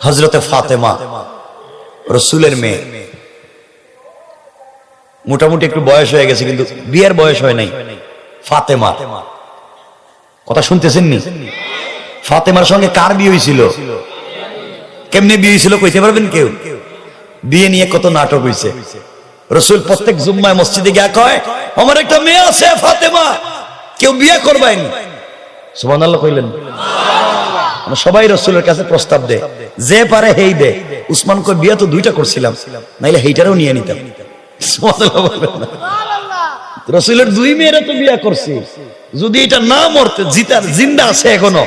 হযরতে ফাতেমা রাসূলের মেয়ে, মোটামুটি একটু বয়স হয়ে গেছে কিন্তু বিয়ের বয়স হয় নাই। ফাতেমা, কথা শুনতেছেন নি? ফাতেমার সঙ্গে কার বিয়ে হয়েছিল? কেমনে বিয়ে হয়েছিল কইতে পারবেন কেউ? বিয়ে নিয়ে কত নাটক হয়েছে। রাসূল প্রত্যেক জুম্মায় মসজিদে গিয়া কয়, আমার একটা মেয়ে আছে ফাতেমা, কেউ বিয়ে করবেন? সুবহানাল্লাহ কইলেন। সবাই রাসূলের কাছে প্রস্তাব দেয়, যে পারে হেই দে। উসমান কই, বিয়ে তো দুইটা করছিলাম, নাইলে হেইটারও নিয়ে নিতাম। সুবহানাল্লাহ বলবেন না? রাসূলের দুই মেয়েরা তো বিয়ে করছে, যদি এটা না মরতে জিতার জিন্দা আছে এখনো,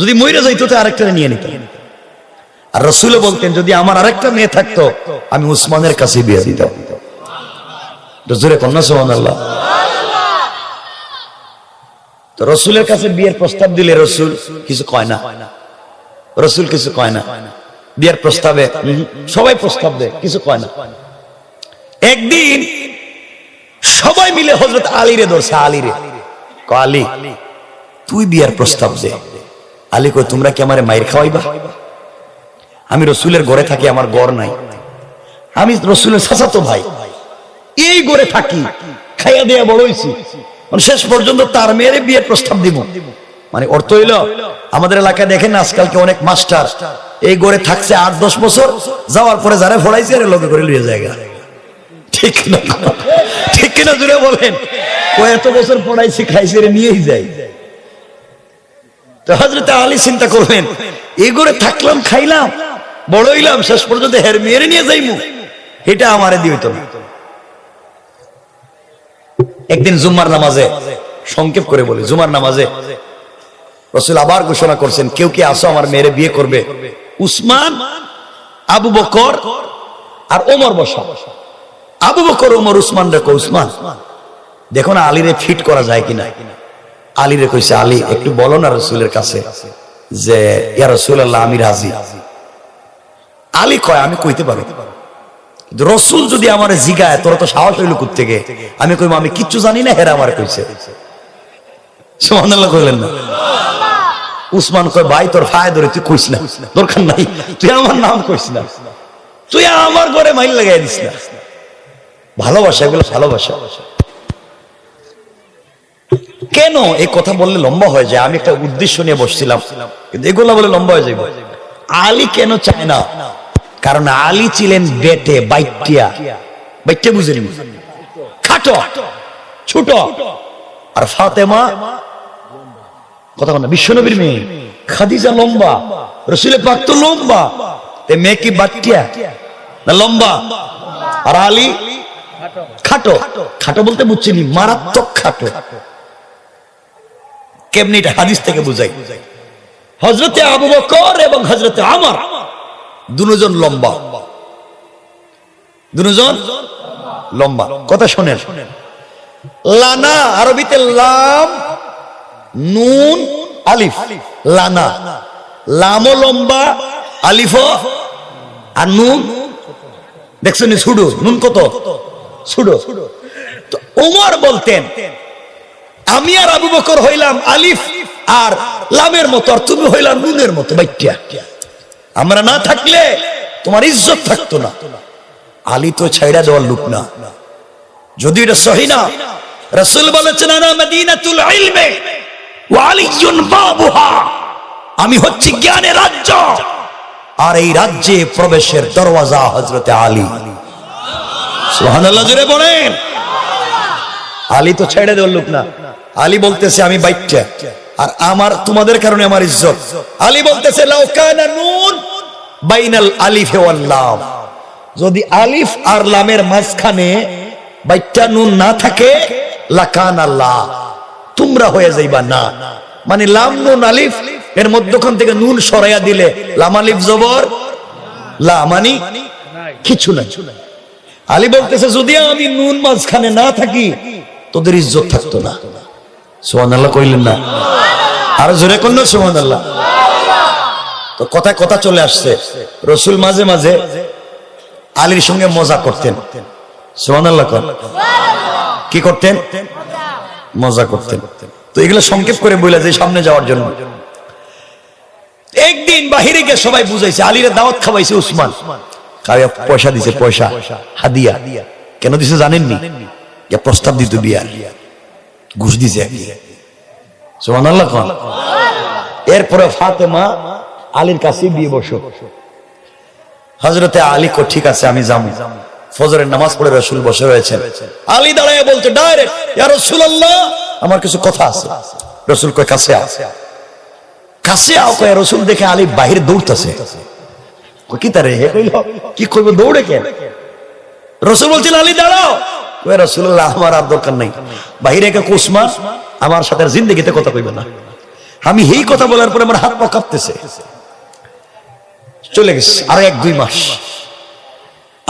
যদি মইরা যাইতো তো আরেকটা নিয়ে নিতাম। আর রাসূল বলতেন, যদি আমার আরেকটা মেয়ে থাকতো আমি উসমানের কাছে বিয়ে দিতাম। রাসূলের কন্যা, সুবহানাল্লাহ। তো রাসূলের কাছে বিয়ের প্রস্তাব দিলে রাসূল কিছু কয় না, রাসূল কিছু কয় না। বিয়ের প্রস্তাবে সবাই প্রস্তাব দেয়, কিছু কয় না। একদিন সবাই মিলে হযরত আলীরে ধরছে, আলীরে কয়, আলী তুই বিয়ের প্রস্তাব দে। আলী কয়, তোমরা কি আমারে মাইর খাওয়াইবা? আমি রাসূলের ঘরে থাকি, আমার ঘর নাই, আমি রাসূলের চাচাতো ভাই, এই ঘরে থাকি, খাইয়া দেয়া বড় হইছি, শেষ পর্যন্ত তার মেয়েরে বিয়ের প্রস্তাব দিব। মানে অর্থ হইল, আমাদের এলাকায় দেখেন আজকালকে অনেক মাস্টার এই ঘরে থাকছে 8-10 বছর, যাওয়ার পরে যারা ফড়াইছে এর লগে করে লিয়ে যায়। ঠিক না? ঠিক কিনা জুড়ে বলেন? ও এত বছর পড়াইছে, খাইছে, রে নিয়েই যায়। তো হযরত আলী চিন্তা করলেন, এই ঘরে থাকলাম, খাইলাম, বড় হইলাম, শেষ পর্যন্ত হের মেয়েরে নিয়ে যাইমু, এটা আমারে দিইতো না। একদিন জুম্মার নামাজে, সংক্ষেপ করে বলি, জুমার নামাজে রাসূল আবার ঘোষণা করছেন, কেউ কি আসো আমার মেয়েরে বিয়ে করবে? উসমান, আবু বকর আর ওমর বসা। আবু বকর, ওমর, উসমান রে কই, উসমান দেখো না আলীরে ফিট করা যায় কিনা। আলীরে কইছে, আলী একটু বলো না রাসূলের কাছে যে ইয়া রাসূলুল্লাহ আমি রাজি। আলী কয়, আমি কইতে পারো, রাসূল যদি আমারে জিগায় তোরা তো সাহস হইল কোথা থেকে, আমি কইব আমি কিচ্ছু জানি না, হেরা আমারে কইছে। সুবহানাল্লাহ কইলেন না? উসমান কয়, ভাই তোর ফায় ধরে তুই কইস না, দরকার নাই, তুই আমার নাম কইস না, তুই আমার ঘরে মাইল লাগাই দিস না। ভালোবাসা, এগুলো ভালোবাসা। কেন এই কথা বললে লম্বা হয়ে যায়, আমি একটা উদ্দেশ্য নিয়ে বসছিলাম, কিন্তু এগুলো বলে লম্বা হয়ে যাবে। আলী কেন চায় না? কারণ আলী ছিলেন বেটে, বাইটিয়া, বাইটে বুঝেনি, খাটো, ছোট। আর ফাতেমা কথা বল না, বিশ্বনবীর মেয়ে, খাদিজা লম্বা, রাসূলের পাক তো লম্বা, তে মেয়ে কি বাটিয়া না লম্বা? আর আলী খাটো। খাটো বলতে বুঝছিনি, মারাত্মক খাটো। কেমনি এটা হাদিস থেকে বুঝাই। হযরতে আবু বকর এবং হযরতে ওমর দুজন লম্বা, দুজন লম্বা। কথা শুনেন, লানা আরবিতে লাম নুন আলিফ, লানা, লামও লম্বা, আলিফও, আর নুন দেখছেন ছুডো, নুন কত ছুডো। তো ওমর বলতেন, আমি আর আবু বকর হইলাম আলিফ আর লামের মতো, আর তুমি হইলা নুনের মতো, বাইটিয়া। আমরা না থাকলে তোমার ইজ্জত থাকতো না। আলী তো ছাইড়া দেওয়ার লোক না, যদি এটা সহি না। রাসূল বলেছেন, আনা মদিনাতুল ইলমি ওয়া আলিয়ুন বাবুহা, আমি হচ্ছি জ্ঞানের রাজ্য, আর এই রাজ্যে প্রবেশের দরওয়াজা হযরতে আলী। সুবহানাল্লাহ জোরে বলেন। আলী তো ছেড়ে দেওয়ার লোক না। আলী বলতেছে, আমি বাইটটা, আর আমার তোমাদের কারণে আমার ইজ্জত। আলী বলতেছে, লাউ কানা নুন বাইনাল আলিফ ওয়াল লাম, যদি আলিফ আর লামের মাঝখানে বাইটটা নুন না থাকে, লাকানা লা, তোমরা হয়ে যাইবা না। মানে লাম নুন আলিফ, এর মধ্যখান থেকে নুন সরাইয়া দিলে লাম আলিফ জবর লা, মানে কিছু নাই। আলী বলতেছে, যদি আমি নুন মাঝখানে না থাকি তোদের ইজ্জত থাকতো না। সুবহানাল্লাহ কইলেন না? আর জোরে কোন সুবহানাল্লাহ। তো কথায় কথা চলে আসছে, রাসূল মাঝে মাঝে আলীর সঙ্গে মজা করতেন। সুবহানাল্লাহ কোন? কি করতেন? মজা করতেন। তো এগুলো সংক্ষেপ করে বইলা যে সামনে যাওয়ার জন্য। একদিন বাহিরে গিয়ে সবাই বুঝাইছে, আলীর দাওয়াত খাওয়াইছে উসমান, পয়সা দিছে, পয়সা হাদিয়া। কেন দিছে জানেননি? প্রস্তাব দিত বিয়ার, ঘুষ দিছে। সুবহানাল্লাহ। এরপরে ফাতেমা আলীর কাছে বিয়ে বসো। হযরতে আলী কো ঠিক আছে আমি যাবো। ফজরের নামাজ পড়ে রাসূল বসে রয়েছেন। আলী দাঁড়ায় বলতে ডাইরেক্ট, ইয়া রাসূলুল্লাহ আমার কিছু কথা আছে। রাসূল কয় কাছে আও, কাছে আও। কয় রাসূল দেখে আলী বাহিরে দৌড়তেছে। কই কি তারে হে কইল কি কইব, দৌড়ে কেন? রাসূল বলছেন আলী দাঁড়াও। কয় রাসূলুল্লাহ আমার আর দরকার নাই, বাহিরে কে উসমান আমার সাথে জিন্দেগিতে কথা কইবে না। আমি এই কথা বলার পরে আমার হাত পা কাঁপতেছে। চলে গেছে আর 1-2 মাস।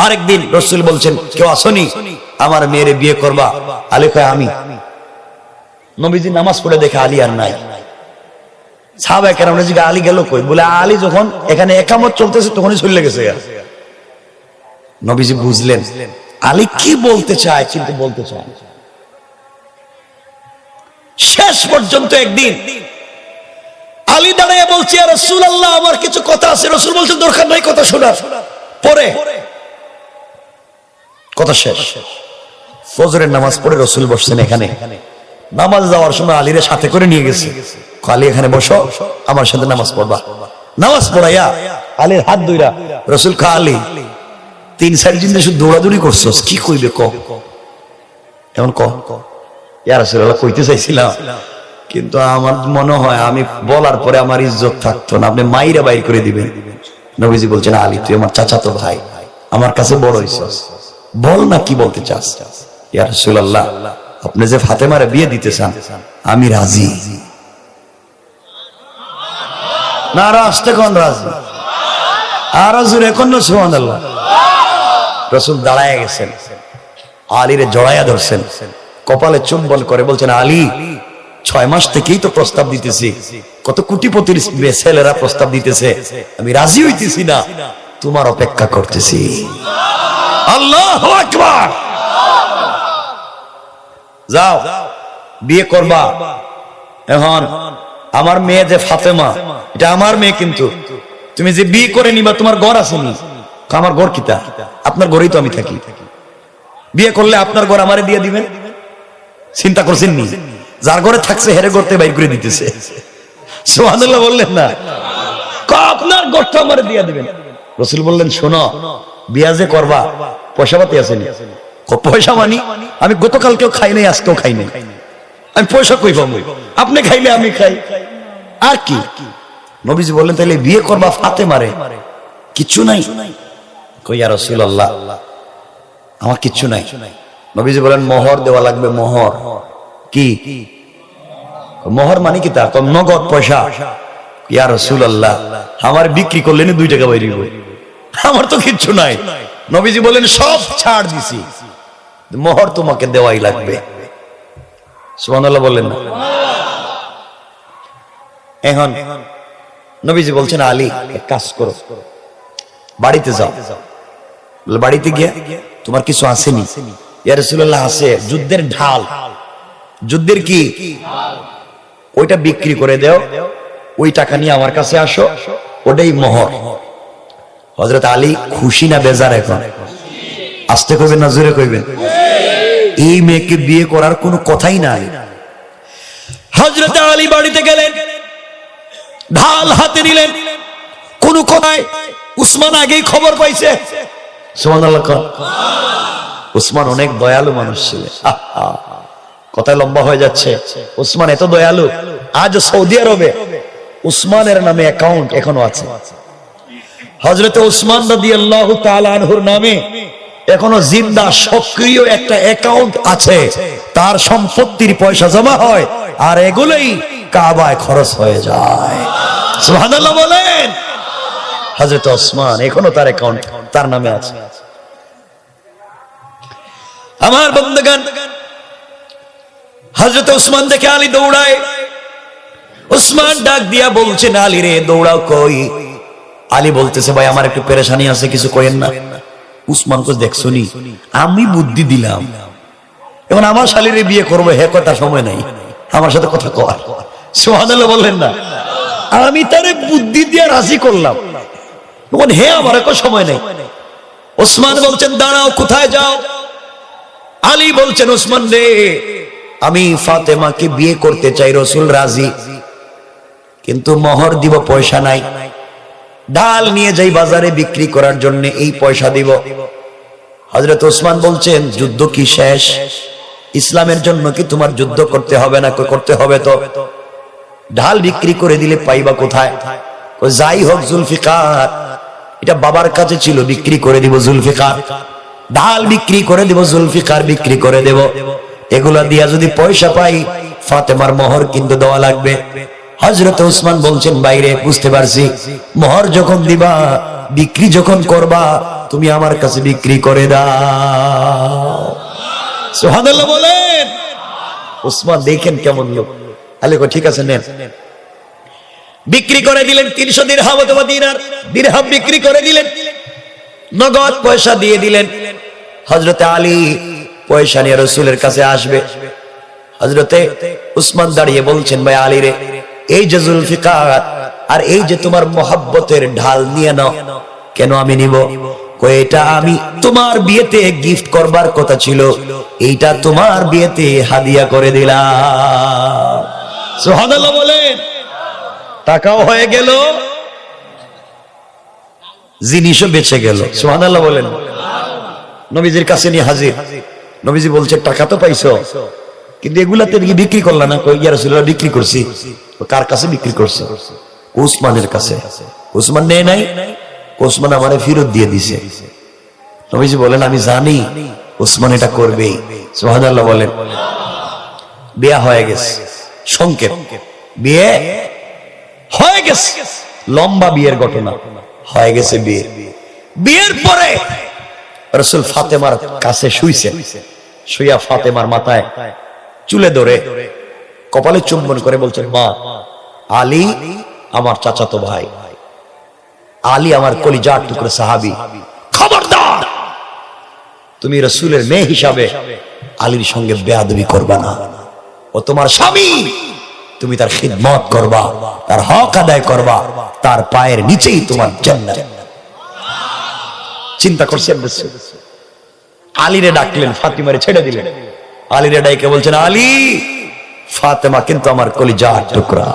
আরেকদিন রাসূল বলছেন কেউ আসনি আমার মেয়েরে বিয়ে করবা? আলী কয় আমি। নবীজি নামাজ পড়ে দেখে আলী আর নাই। সাহাবায়ে কেরাম জিজ্ঞাসা আলী গেল কই? বলে আলী যখন এখানে একামত চলতেছে তখনই চলে গেছে। নবীজি বুঝলেন আলী কি বলতে চায়, কিন্তু বলতে চায়। শেষ পর্যন্ত একদিন আলী দাঁড়িয়ে বলছে, ইয়া রাসূলুল্লাহ আমার কিছু কথা আছে। রাসূল বলছেন দরকার নাই কথা শোনার, পরে কথা শেষ। ফজরের নামাজ পড়ে রাসূল বসছেন এখানে। নামাজ যাওয়ার সময় আলীরে সাথে করে নিয়ে গেছে। আলী এখানে বসো, আমার সাথে নামাজ পড়বা। নামাজ পড়াইয়া আলীর হাত ধইরা রাসূল কয় আলী 3-4 দিন শুধু দৌড়াদৌড়ি করছস, কি কইবে ক? এমন ক। ইয়া রাসূলুল্লাহ কইতে চাইছিলাম, কিন্তু আমার মনে হয় আমি বলার পরে আমার ইজ্জত থাকতো না, আপনি মাইরা বাইর করে দিবেন। নবীজি বলছেন আলী তুই আমার চাচাতো ভাই, আমার কাছে বড় হইছস, বল না কি বলতে চাস। ইয়া রাসূলুল্লাহ আপনি যে ফাতেমারে বিয়ে দিতে চান আমি রাজি। না রাস্তে কোন রাজি? আর জোরে কোন সুবহানাল্লাহ। রাসূল দাঁড়ায় গেছেন, আলীরে জড়াইয়া ধরছেন, কপালে চুম্বন করে বলছেন আলী 6 মাস থেকেই তো প্রস্তাব দিতেছি, কত কোটিপতির ছেলেরা প্রস্তাব দিতেছে, আমি রাজি হইতেছি না, তোমার অপেক্ষা করতেছি। আল্লাহু আকবার। যাও বিয়ে করবা। এখন আমার মেয়ে যে ফাতেমা, এটা আমার মেয়ে, কিন্তু তুমি যে বিয়ে করে নিবা তোমার ঘর আছে নি? আমার ঘর কিতা? আপনার ঘরেই তো আমি থাকি, বিয়ে করলে আপনার ঘর আমারে দিয়ে দিবেন। চিন্তা করছেন নি? যার ঘরে থাকছে হেরে ঘরতে বাইর করে দিতেছে। সুবহানাল্লাহ বললেন না? আপনার ঘরটা আমারে দিয়ে দিবেন। রাসূল বললেন শোনো বিয়া যে করবা পয়সা পাতি আছে নি? পয়সা মানি আমি গতকালকেও খাই নাই, আজকেও খাই নাই, আমি পয়সা কই পাবো? আপনি খাইলে আমি খাই, আর কি? নবীজি বললেন তাইলে বিয়ে করবা ফাতেমারে, কিচ্ছু নাই? কই ইয়া রাসূলুল্লাহ আমার কিচ্ছু নাই। নবীজি বলেন মোহর দেওয়া লাগবে। মোহর কি? মোহর মানে কি? তা নগদ পয়সা। ইয়া রাসূলুল্লাহ আমার বিক্রি করলে 2 টাকা বাইরে হইব, আমার তো কিচ্ছু নাই। নবীজি বলেন সব ছাড় দিছি, মোহর তোমাকে দেওয়াই লাগবে। সুবহানাল্লাহ বললেন না? এখন নবীজি বলছেন আলী এক কাজ করো, বাড়িতে যাও। বাড়িতে গিয়ে তোমার কিছু আসেনি? ইয়া রাসূলুল্লাহ আছে যুদ্ধের ঢাল। যুদ্ধের কি? ওইটা বিক্রি করে দাও, ওই টাকা নিয়ে আমার কাছে আসো, ওটাই মোহর। হযরত আলী খুশি না বেজার? এখন আস্তে কইবেন না জোরে কইবেন? এই মেয়েকে বিয়ে করার কোনো কথাই নাই। হযরত আলী বাড়িতে গেলেন, ঢাল হাতে নিলেন, কোন কথায় উসমান আগেই খবর পাইছে। সুবহানাল্লাহ। উসমান অনেক দয়ালু মানুষ ছিলেন। কথা লম্বা হয়ে যাচ্ছে। উসমান এত দয়ালু, আজ সৌদি আরবে উসমানের নামে অ্যাকাউন্ট এখনো আছে। হযরত উসমান রাদিয়াল্লাহু তাআলা আনহুর নামে এখনো জিন্দা সক্রিয় একটা অ্যাকাউন্ট আছে। তার সম্পত্তির পয়সা জমা হয় আর এগুলোই কাবায় খরচ হয়ে যায়। সুবহানাল্লাহ বলেন। হযরত ওসমান এখনো তার অ্যাকাউন্ট তার নামে আছে। আমার বন্ধুগণ, হযরত ওসমান দেখে আলী দৌড়ায়। ওসমান ডাক দিয়া বলছেন আলী রে দৌড়াও কই? আলী বলতেছে ভাই আমার একটু পেরেশানি আছে, কিছু কইেন না। উসমান কো দেখছনি আমি বুদ্ধি দিলাম, এখন আমার শালীরে বিয়ে করবো, হে কথা সময় নাই, আমার সাথে কথা কর। সুবহানাল্লাহ বললেন না? আমি তারে বুদ্ধি দিয়ে রাজি করলাম, তখন হে আমার কোনো সময় নেই। ওসমান বলছেন দাঁড়াও, কোথায় যাও? আলী বলছেন ওসমান রে, আমি ফাতেমাকে বিয়ে করতে চাই, রসুল রাজি, কিন্তু মোহর দিব, পয়সা নাই। ডাল নিয়ে যাই বাজারে বিক্রি করার জন্য, এই পয়সা দিব। হযরত ওসমান বলছেন যুদ্ধ কি শেষ? ইসলামের জন্য কি তোমার যুদ্ধ করতে হবে না? করতে হবে তো। ঢাল বিক্রি করে দিলে পাইবা কোথায়? যাই হোক জুলফিকার, এটা বাবার কাছে ছিল, বিক্রি করে দিব জুলফিকার, ঢাল বিক্রি করে দিব, জুলফিকার বিক্রি করে দেব। এগুলা দিয়া যদি পয়সা পাই, ফাতেমার মোহর কিন্তু দেওয়া লাগবে। হযরত ওসমান বলছেন বাইরে, বুঝতে পারছি, মোহর যখন দিবা, বিক্রি যখন করবা, তুমি আমার কাছে বিক্রি করে দাও। সুবহানাল্লাহ বলেন। ওসমান দেখেন কেমন লোক। আলী কো ঠিক আছে নেন। বিক্রি করে দিলেন 300 দিরহাম অথবা দিনার, দিরহাম বিক্রি করে দিলেন, নগদ পয়সা দিয়ে দিলেন। হযরতে আলী পয়সা নিয়ে রাসূলের কাছে আসবে। হযরতে ওসমান দাঁড়িয়ে বলছেন ভাই আলী রে, এই যে জুলফিকার আর এই যে তোমার মোহাব্বতের ঢাল নিয়ে নাও। কেন আমি নিব? কই এটা আমি তোমার বিয়েতে গিফট করবার কথা ছিল, এইটা তোমার বিয়েতে হাদিয়া করে দিলাম। সুবহানাল্লাহ বলেন। টাকাও হয়ে গেল, জিনিসও বেঁচে গেল। সুবহানাল্লাহ বলেন। নবীজির কাছে নিয়ে হাজির। নবীজি বলছে টাকা তো পাইছো, কিন্তু এগুলাতে বিক্রি করলা না? কই ইয়া রাসূলুল্লাহ বিক্রি করছি। কার কাছে বিক্রি করছো? উসমানের কাছে। উসমান নেয় নাই, উসমান আমারে ফেরত দিয়ে দিছে। নবীজি বলেন আমি জানি উসমান এটা করবেই। সুবহানাল্লাহ বলেন। বিয়ে হয়ে গেছে, সংকেত, বিয়ে হয়ে গেছে, লম্বা বিয়ের ঘটনা হয়ে গেছে। বিয়ের পরে রাসূল ফাতেমার কাছে শুইছেন, শুইয়া ফাতেমার মাথায় চুলে ধরে কপালে চুম্বন করে বলছেন, মা, আলী আমার চাচাতো ভাই, আলী আমার কলিজার টুকরো সাহাবী, খবরদার তুমি রাসূলের মেয়ে হিসাবে আলীর সঙ্গে বেয়াদবি করবা না। ও তোমার স্বামী, তুমি তার খিদমত করবা, তার হক আদায় করবা, তার পায়ের নিচেই তোমার জান্নাত। চিন্তা করছেন রাসূল। আলীরে ডাকলেন, ফাতিমারে ছেড়ে দিলেন। আলীরে ডাইকে বলছেন, আলী, ফাতেমা কিন্তু আমার কলিজার টুকরা,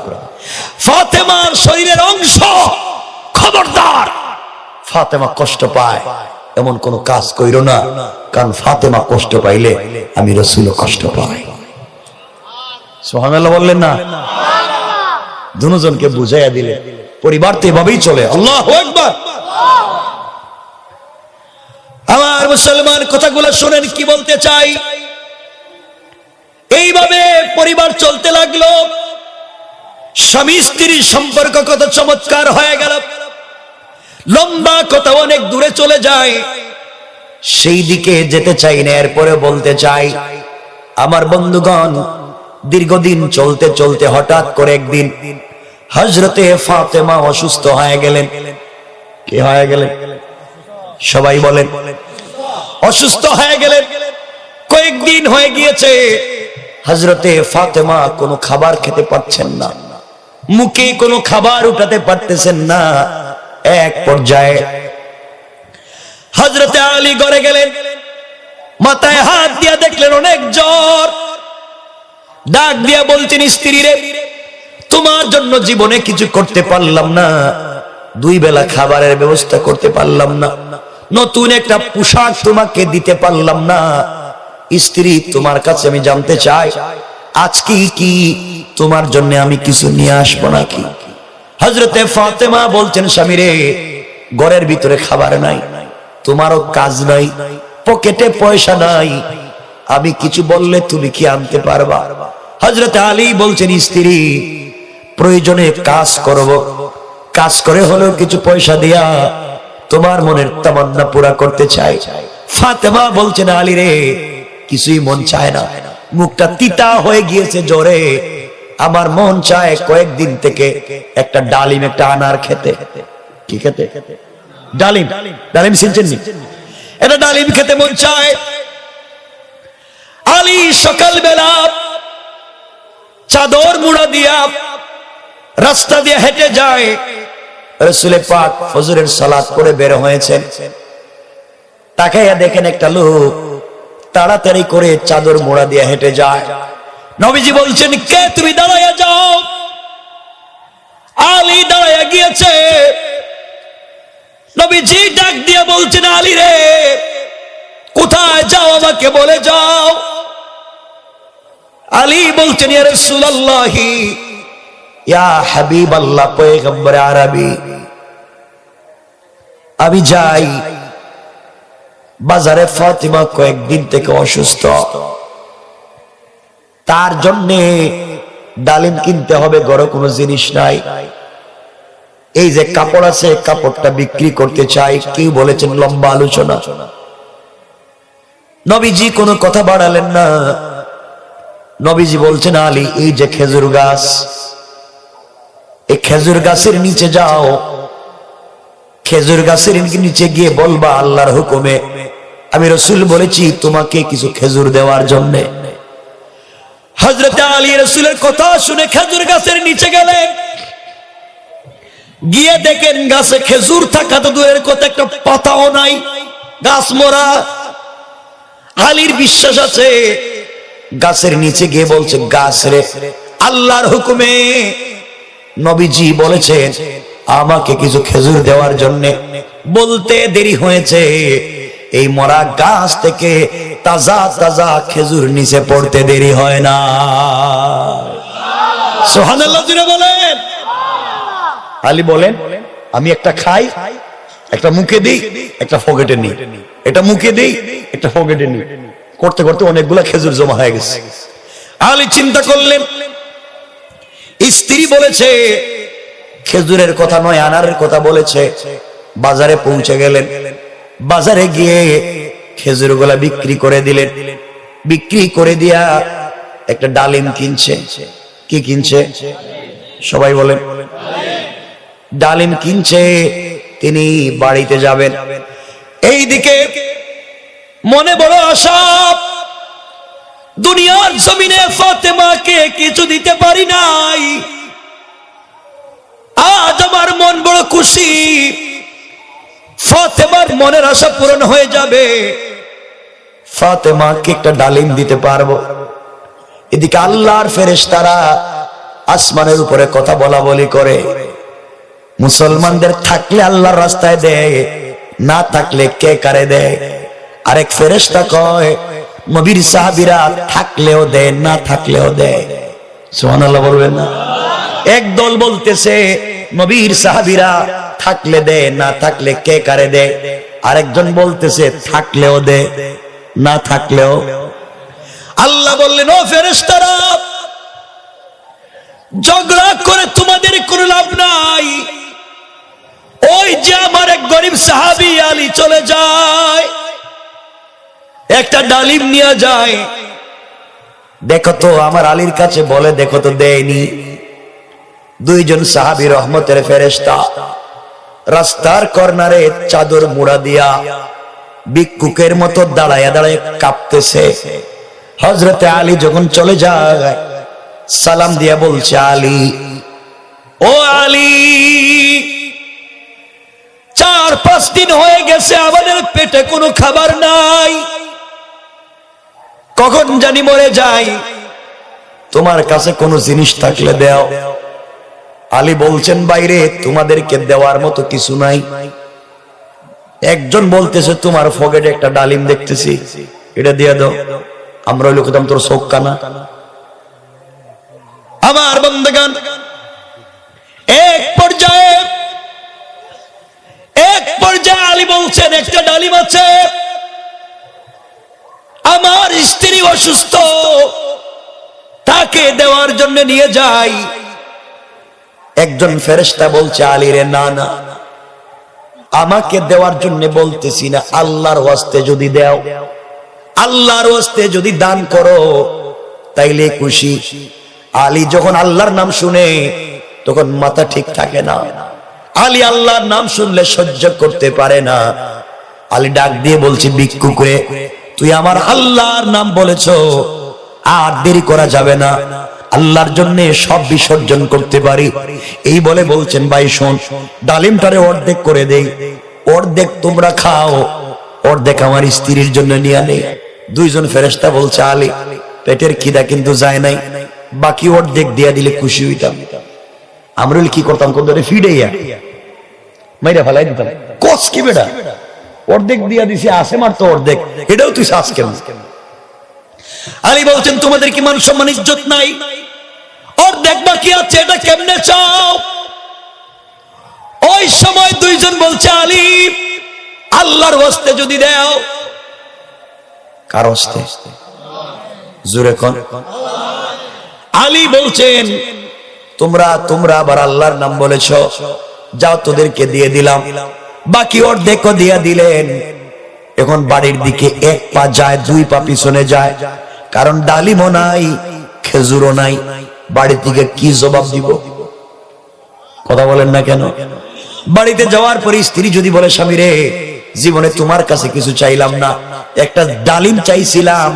ফাতেমার শরীরের অংশ, খবরদার ফাতেমা কষ্ট পায় এমন কোন কাজ কইরো না, কারণ ফাতেমা কষ্ট পাইলে আমি রাসূলও কষ্ট পাই। সুবহানাল্লাহ বললেন না? দুজনকে বুঝাইয়া দিলে। পরিবার তো এভাবেই চলে। আল্লাহু আকবার। আমার মুসলমান, কথাগুলো শুনেন কি বলতে চাই। এইভাবে পরিবার চলতে লাগলো। স্বামী স্ত্রীর সম্পর্ক কত চমৎকার হয়ে গেল। লম্বা কথা, অনেক দূরে চলে যায়, সেই দিকে যেতে চাই না। এরপরে বলতে চাই, আমার বন্ধুগণ, দীর্ঘদিন চলতে চলতে হঠাৎ করে একদিন হযরতে ফাতেমা অসুস্থ হয়ে গেলেন। কি হয়ে গেলেন? সবাই বলেন। অসুস্থ হয়ে গেলেন। কয়েকদিন হয়ে গিয়েছে হযরতে ফাতেমা কোনো খাবার খেতে পারছেন না, মুখে কোনো খাবার উঠাতে পারতেছেন না। এক পর্যায়ে হযরতে আলী ঘরে গেলেন, মাথায় হাত দিয়া দেখলেন অনেক জ্বর। ডাক দিয়া বলছেন, স্ত্রী রে, তোমার জন্য জীবনে কিছু করতে পারলাম না, 2 বেলা খাবারের ব্যবস্থা করতে পারলাম না, নতুন একটা পোশাক তোমাকে দিতে পারলাম না। স্ত্রী, তোমার কাছে আমি জানতে চাই, আজকে কি তোমার জন্য আমি কিছু নিয়ে আসবো নাকি? হযরতে ফাতেমা বলছেন, স্বামী রে, ঘরের ভিতরে খাবার নাই, তোমারও কাজ নাই, পকেটে পয়সা নাই, আমি কিছু বললে তুমি কি আনতে পারবা? হযরতে আলী বলছেন, স্ত্রী, প্রয়োজনে কাজ করব, কাজ করে হলেও কিছু পয়সা দিয়া তোমার মনের তামান্না পুরা করতে চাই। ফাতেমা বলছেন, আলী রে, কিছুই মন চায় না, মুখটা তিতা হয়ে গিয়েছে জ্বরে, আমার মন চায় কয়েকদিন থেকে একটা ডালিম, একটা আনার খেতে। কি খেতে? ডালিম। ডালিম চিনছেন? এটা ডালিম খেতে মন চায়। আলী সকালবেলা চাদর মুড়া দিয়া রাস্তা দিয়ে হেঁটে যায়, রাসূল পাক ফজরের সালাত করে বের হয়েছেন। তাকাইয়া দেখেন একটা লোক তাড়াতাড়ি করে চাদর মোড়া দিয়ে হেঁটে যায়। নবীজি বলছেন, কে তুমি? দাঁড়াইয়া যাও। আলী দাঁড়াইয়া গিয়েছে। নবীজি ডাক দিয়ে বলছেন, আলী রে, কোথায় যাও আমাকে বলে যাও। আলী বলছেন, ইয়া রাসূলুল্লাহ, ইয়া হাবিবাল্লাহ, পয়গম্বর আরবি, আমি যাই বাজারে। ফাতিমা কয়েকদিন থেকে অসুস্থ, তার জন্য ডালিম কিনতে হবে, ঘরে কোনো জিনিস নাই। এই যে কাপড় আছে, কাপড়টা বিক্রি করতে চাই। কেউ বলেছেন লম্বা আলোচনা। নবীজি কোনো কথা বাড়ালেন না। নবীজি বলছেন, আলী, এই যে খেজুর গাছ, এই খেজুর গাছের নিচে যাও। খেজুর গাছের নিচে গিয়ে বলবা, আল্লাহর হুকুমে আমি রাসূল বলেছি তোমাকে কিছু খেজুর দেওয়ার জন্য। হযরত আলী রাসূলের কথা শুনে খেজুর গাছের নিচে গেলেন। গিয়ে দেখেন গাছে খেজুর থাকা তো দূরের কথা, একটা পাতাও নাই, গাছ মরা। আলীর বিশ্বাস আছে। গাছের নিচে গিয়ে বলছে, গাছ রে, আল্লাহর হুকুমে নবীজি বলেছেন আমাকে কিছু খেজুর দেওয়ার জন্য। বলতে দেরি হয়েছে, এই মরা গাছ থেকে তাজা তাজা খেজুর নিচে পড়তে দেরি হয় না। সুবহানাল্লাহ জুড়ে বলেন। আলী বলেন, আমি একটা খাই, একটা মুখে দিই, একটা পকেটে নিই, এটা মুখে দিই, একটা পকেটে নিই। করতে করতে অনেকগুলা খেজুর জমা হয়ে গেছে। আলী চিন্তা করলেন, স্ত্রী বলেছে খেজুরের কথা নয়, আনারের কথা বলেছে। বাজারে পৌঁছে গেলেন। বাজারে গিয়ে খেজুরগুলা বিক্রি করে দিলেন। বিক্রি করে দিয়া একটা ডালিম কিনছে। কি কিনছে? সবাই বলেন। ডালিম কিনছে। তিনি বাড়িতে যাবেন। এইদিকে মনে বড় আশা, দুনিয়ার জমিনে ফাতেমাকে কিছু দিতে পারি নাই, আজ আমার মন বড় খুশি, ফাতেমার মনের আশা পূরণ হয়ে যাবে, ফাতেমাকে একটা ডালিম দিতে পারবো। এদিকে আল্লাহর ফেরেশতারা আসমানের উপরে কথা বলা বলি করে। মুসলমানদের থাকলে আল্লাহর রাস্তায় দেয়, না থাকলে কে কারে দেয়। আরেক ফেরেশতা কয়, নবীর সাহাবীরা থাকলেও দেয়, না থাকলেও দেয়। সুবহানাল্লাহ বলবেন না? এক দল বলতেছে নবীর সাহাবীরা থাকলে দেয়, না থাকলে কে কারে দেয়। আরেকজন বলতেছে থাকলেও দেয়, না থাকলেও। আল্লাহ বললেন, ও ফেরেশতারা, ঝগড়া করে তোমাদের কোনো লাভ নাই। ওই যে আমার এক গরিব সাহাবী আলী চলে যায়, একটা ডালিম নিয়ে যায়, দেখো তো আমার আলীর কাছে বলে দেখো তো দেয়নি। দুইজন সাহাবী রহমতের ফেরেশতা রাস্তার কর্নারে চাদর মুড়া দিয়া ভিক্ষুকের মতো দাঁড়ায়া দাঁড়ায় কাঁপতেছে। হযরতে আলী যখন চলে যায়, সালাম দিয়া বলছে, আলী, ও আলী, 4-5 দিন হয়ে গেছে আমাদের পেটে কোনো খাবার নাই, কখন জানি মরে যাই, তোমার কাছে কোনো জিনিস থাকলে দাও। আলী বলছেন, বাইরে তোমাদেরকে দেওয়ার মতো কিছু নাই। একজন বলতেছে, তোমার পকেটে একটা ডালিম দেখতেছি, এটা দিয়ে দাও। আমরা হইলো কইতাম তোর চোখ কানা। আমার বন্দেগান, এক পর্যায়ে আলী বলছেন, একটা ডালিম আছে, আমার স্ত্রী অসুস্থ, তাকে দেওয়ার জন্য নিয়ে যাই। একজন ফেরেশতা বলছে, আলী রে, না না, আমাকে দেওয়ার জন্য বলতেছি না, আল্লাহর ওয়াস্তে যদি দাও, আল্লাহর ওয়াস্তে যদি দান করো তাইলে খুশি। আলী যখন আল্লাহর নাম শুনে তখন মাথা ঠিক থাকে না। আলী আল্লাহর নাম শুনলে সহ্য করতে পারে না। আলী ডাক দিয়ে বলছে, ভিক্ষুকে, তুই আমার আল্লাহর নাম বলেছো, আর দেরি করা যাবে না, আল্লাহর জন্য সব বিসর্জন করতে পারি। এই বলে বলছেন ভাই শোন, ডালিমটারে অর্ধেক করে দেই, অর্ধেক তোমরা খাও, অর্ধেক আমার স্ত্রীর জন্য নিয়ে নেই। দুইজন ফেরেশতা বলছে আলী পেটের খিদা কিন্তু যায় নাই, বাকি অর্ধেক দিয়া দিলে খুশি হইতাম। আমরা কি করতাম, কোন ধরে ফিডাইয়া মাইরা ফেলাই দিতাম। কস কি বেটা, অর্ধেক দিয়া দিছি, আসে মারতো অর্ধেক, এটাও তুই শ্বাস কেন? আলী বলছেন তোমাদের কি মান সম্মান ইজ্জত নাই? অর্ধেক বাকি আছে, এটা কেমনে চাও? ওই সময় দুইজন বলছে আলী আল্লাহর ওয়াস্তে যদি দাও। কার ওয়াস্তে? জোরে কোন? আলী বলছেন তোমরা আবার আল্লাহর নাম বলেছো, যাও তোদেরকে দিয়ে দিলাম। বাকি অর্ধেকও দিয়া দিলেন। এখন বাড়ির দিকে এক পা যায়, দুই পা পিছনে যায়, কারণ ডালিমও নাই, খেজুরও নাই। বাড়ি থেকে কি জবাব দিব? কথা বলেন না কেন? বাড়িতে যাওয়ার পরে স্ত্রী যদি বলে স্বামী রে জীবনে তোমার কাছে কিছু চাইলাম না, একটা ডালিম চাইছিলাম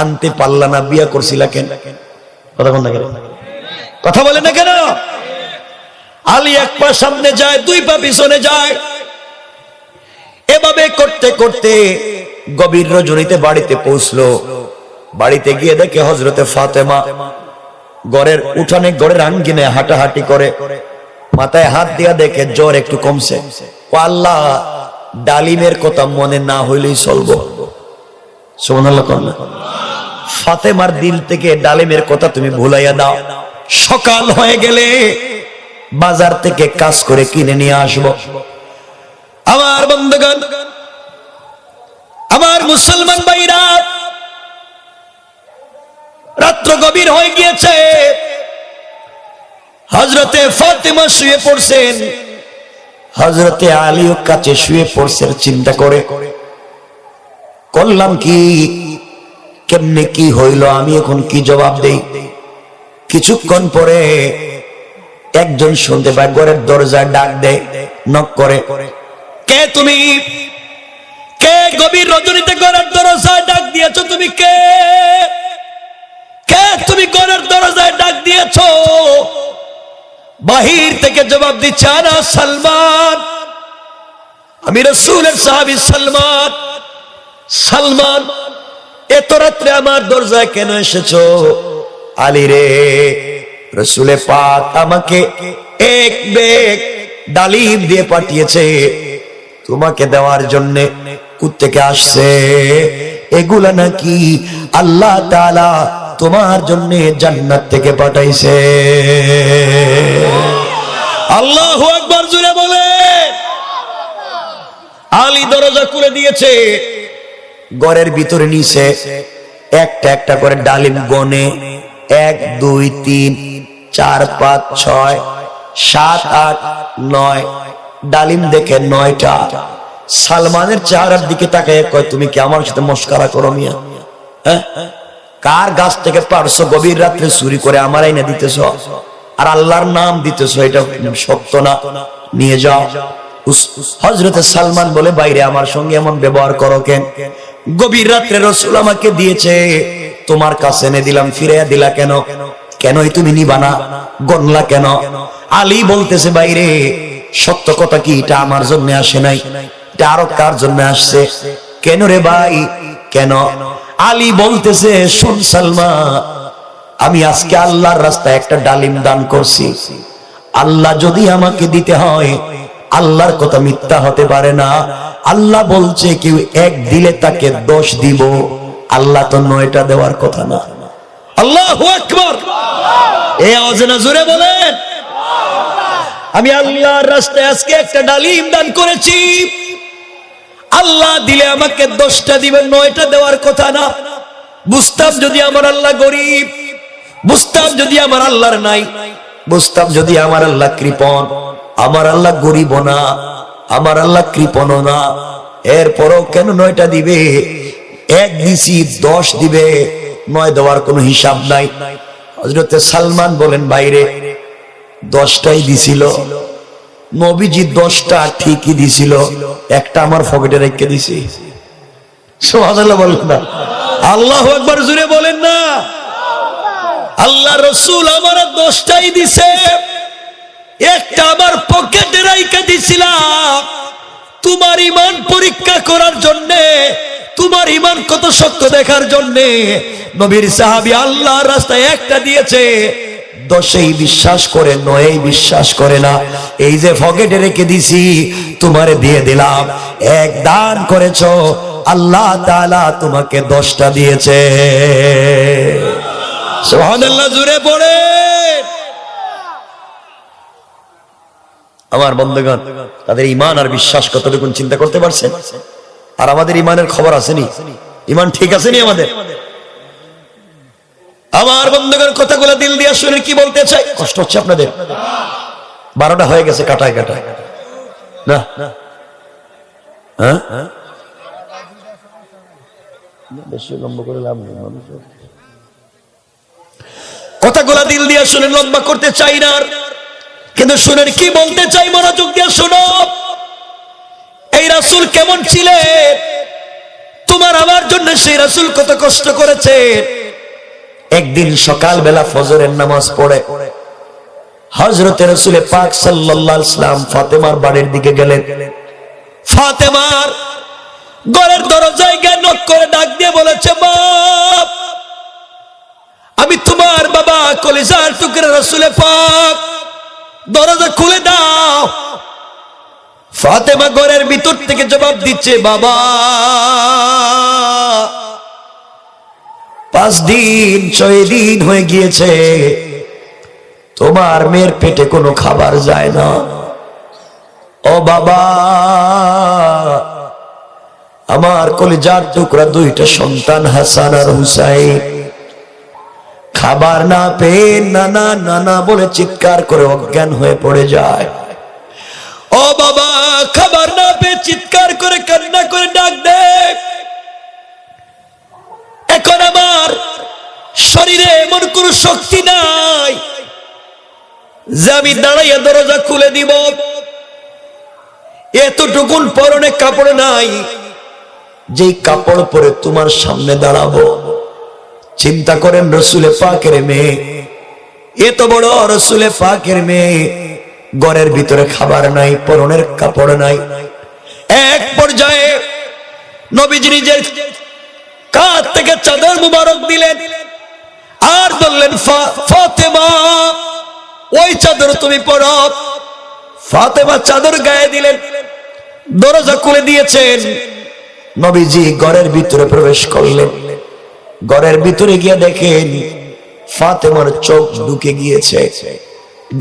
আনতে পারলা না, বিয়ে করছিলা কেন? কথা বলেন না কেন? কথা বলেন না কেন? আলী এক পা সামনে যায়, দুই পা পিছনে যায়। এভাবে করতে করতে গভীর রজনীতে বাড়িতে পৌঁছলো। বাড়িতে গিয়ে দেখে হযরতে ফাতেমা ঘরের উঠানে, ঘরের আঙ্গিনে হাঁটাহাঁটি করে, মাথায় হাত দিয়া দেখে জ্বর একটু কমছে। ও আল্লাহ, ডালিমের কথা মনে না হইলেই চলবো। সুবহানাল্লাহ। ফাতেমার দিল থেকে ডালিমের কথা তুমি ভুলাইয়া দাও। সকাল হয়ে গেলে বাজার থেকে কাজ করে কিনে নিয়ে আসবো। আমার বন্ধুগণ, আমার মুসলমান ভাইরা, রাত্র গভীর হয়ে গিয়েছে। হযরতে ফাতেমা শুয়ে পড়ছেন, হযরতে আলীও কাছে শুয়ে পড়ছেন। চিন্তা করে করলাম কি, কেমনে কি হইল, আমি এখন কি জবাব দেই? কিছুক্ষণ পরে একজন শুনতে পায় ঘরের দরজায় ডাক দেয়, নক করে। কে তুমি? কে গভীর রজনীতে ঘরের দরজায় ডাক দিয়েছো? তুমি কে? কে তুমি ঘরের দরজায় ডাক দিয়েছো? বাহির থেকে জবাব দিচ্ছে আনা সালমান, আমি রাসূলের সাহাবী সালমান। সালমান, এত রাত্রে আমার দরজায় কেন এসেছো? আলী রে, রাসূলে পাক আমাকে এক ব্যাগ ডালিম দিয়ে পাঠিয়েছে তোমাকে দেওয়ার জন্য। কোত্থেকে আসছে? এগুলা নাকি আল্লাহ তাআলা তোমার জন্য জান্নাত থেকে পাঠাইছে। আল্লাহু আকবার, জোরে বলে। আলী দরজা খুলে দিয়েছে। ঘরের ভিতরে নিচে একটা একটা করে ডালিম গনে, 1 2 3 4 5 6 7 8 9 ডালিম দেখে 9টা। সালমানের চেহারার দিকে তাকায় কয় তুমি কি আমার সাথে মস্করা করো মিয়া? হ্যাঁ, কার গাছ থেকে পারছো গভীর রাত্রে চুরি করে আমার আইনা দিতেছ, আর আল্লাহর নাম দিতেছ, এটা সত্য না, নিয়ে যাও। হযরতে সালমান বলে বাইরে আমার সঙ্গে এমন ব্যবহার করো কেন? গভীর রাত্রে রাসূল আমাকে দিয়েছে, তোমার কাছে এনে দিলাম, ফিরাইয়া দিলা কেন? কেনই তুমি নিবা না? গনলা কেন? আলী বলতেছে বাইরে সত্য কথা কি, এটা আমার জন্য আসে নাই, এটা আরো কার জন্য আসছে? কেন রে ভাই, কেন? আলী বলতেছে শুন সালমা, আমি আজকে আল্লাহর রাস্তায় একটা ডালিম দান করছি। আল্লাহ যদি আমাকে দিতে হয়, আল্লাহর কথা মিথ্যা হতে পারে না। আল্লাহ বলছে কেউ 1 দিলে তাকে 10 দিব, আল্লাহ তো 9টা দেওয়ার কথা না। আল্লাহু আকবার। এই আওয়াজে না জোরে বলেন। আমি আল্লাহর রাস্তায় আজকে একটা ডালিম দান করেছি, আল্লাহ দিলে আমাকে 10টা দিবেন, 9টা দেওয়ার কথা না। বুঝতাম যদি আমার আল্লাহ গরিব, বুঝতাম যদি আমার আল্লাহর নাই, বুঝতাম যদি আমার আল্লাহ কৃপণ। আমার আল্লাহ গরিব না, আমার আল্লাহ কৃপণ না, এরপরও কেন 9টা দিবে? 1 দিছি 10 দিবে, 9 দেওয়ার কোনো হিসাব নাই। হযরতে সালমান বলেন বাইরে 10টাই দিছিল, নবীজি 10টা ঠিকই দিছিল, একটা আমার পকেটে রেখে দিছি। সুবহানাল্লাহ বলেন না? আল্লাহু আকবার জোরে বলেন না? আল্লাহ রসুল আমার 10টাই দিছে, একটা আমার পকেটে রাইখা দিছিলাম তোমার ঈমান পরীক্ষা করার জন্য, তোমার ঈমান কত শক্ত দেখার জন্য। নবীর সাহাবী আল্লাহর রাস্তায় একটা দিয়েছে, 10এই বিশ্বাস করে, 9এই বিশ্বাস করে না। এই যে পকেটে রেখে দিছি তোমারে দিয়ে দিলাম, এক দান করেছো, আল্লাহ তাআলা তোমাকে 10টা দিয়েছে। সুবহানাল্লাহ, জোরে পড়ে। আমার বন্ধুগণ, তাদের ঈমান আর বিশ্বাস কতটুকু চিন্তা করতে পারছেন? আর আমাদের ঈমানের খবর আসেনি, ঈমান ঠিক আসেনি আমাদের। আমার বন্ধুগণ, কথাগুলো দিল দিয়ে শুনে কি বলতে চাই? কষ্ট হচ্ছে আপনাদের? 12টা হয়ে গেছে, কাটায় কাটায় না, হ্যাঁ বেশি লম্বা করে লাভ নেই। কথাগুলো দিল দিয়ে শুনে, লম্বা করতে চাই না, কিন্তু শুনেন কি বলতে চাই, মনোযোগ দিয়ে শুনো। এই রাসূল কেমন ছিলেন? তোমার আমার জন্য সেই রাসূল কত কষ্ট করেছে। একদিন সকালবেলা ফজরের নামাজ পড়ে হযরতে রাসূল পাক সাল্লাল্লাহু আলাইহি ওয়াসাল্লাম ফাতেমার বাড়ির দিকে গেলেন। ফাতেমার ঘরের দরজায় গিয়ে নক করে ডাক দিয়ে বলেছে, মা, আমি তোমার বাবা, কলিজার টুকরা রাসূল পাক, দরজা খুলে দাও। ফাতেমা ঘরের ভিতর থেকে জবাব দিচ্ছে, বাবা, 5 দিন 6 দিন হয়ে গিয়েছে তোমার মেয়ের পেটে কোনো খাবার যায় না। ও বাবা, আমার কলিজার টুকরা 2টা সন্তান হাসান আর হুসাইন খাবার না পেয়ে নানা নানা বলে চিৎকার করে অজ্ঞান হয়ে পড়ে যায়। ও বাবা, খাবার না পেয়ে চিৎকার করে কান্না করে ডাক দে। এখন আমার শরীরে এমন কোন শক্তি নাই যে আমি দাঁড়াইয়া দরজা খুলে দিব, এতটুকুন পরনে কাপড় নাই যেই কাপড় পরে তোমার সামনে দাঁড়াবো। চিন্তা করেন, রাসূল পাকের মেয়ে, এত বড় রাসূল পাকের মেয়ে, ঘরের ভিতরে খাবার নাই, পরনের কাপড় নাই। এক পর্যায়ে নবীজি নিজের কাঁধ থেকে চাদর মুবারক দিলেন আর বললেন, ফাতেমা, ওই চাদর তুমি পরো। ফাতেমা চাদর গায়ে দিলেন, দরজা খুলে দিয়েছেন। নবীজি ঘরের ভিতরে প্রবেশ করলেন। ঘরের ভিতরে গিয়ে দেখেন ফাতেমার চোখ ঢুকে গিয়েছে,